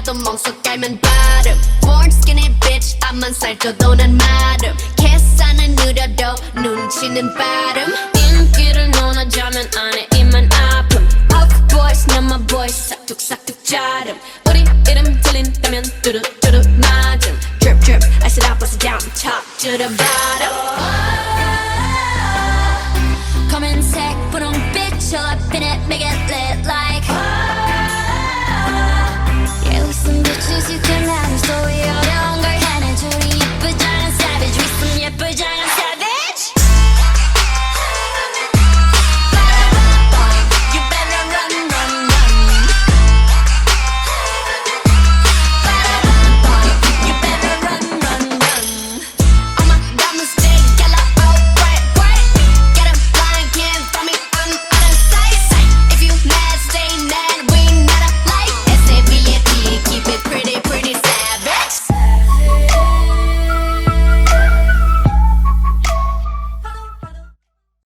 나도 멍석 깔면 발음 Born skinny bitch 앞만 살쪄도 난 마름 계산은 느려도 눈치는 빠름 인기를 논하자면 안에 입만 아픔 Puff boys 난 my boys 싹둑싹둑 자름 우리 이름 들린다면 뚜루뚜루 맞음 Drip drip I sit up bust it down top to the bottom 검은색 분홍빛 Show up in it make it lit like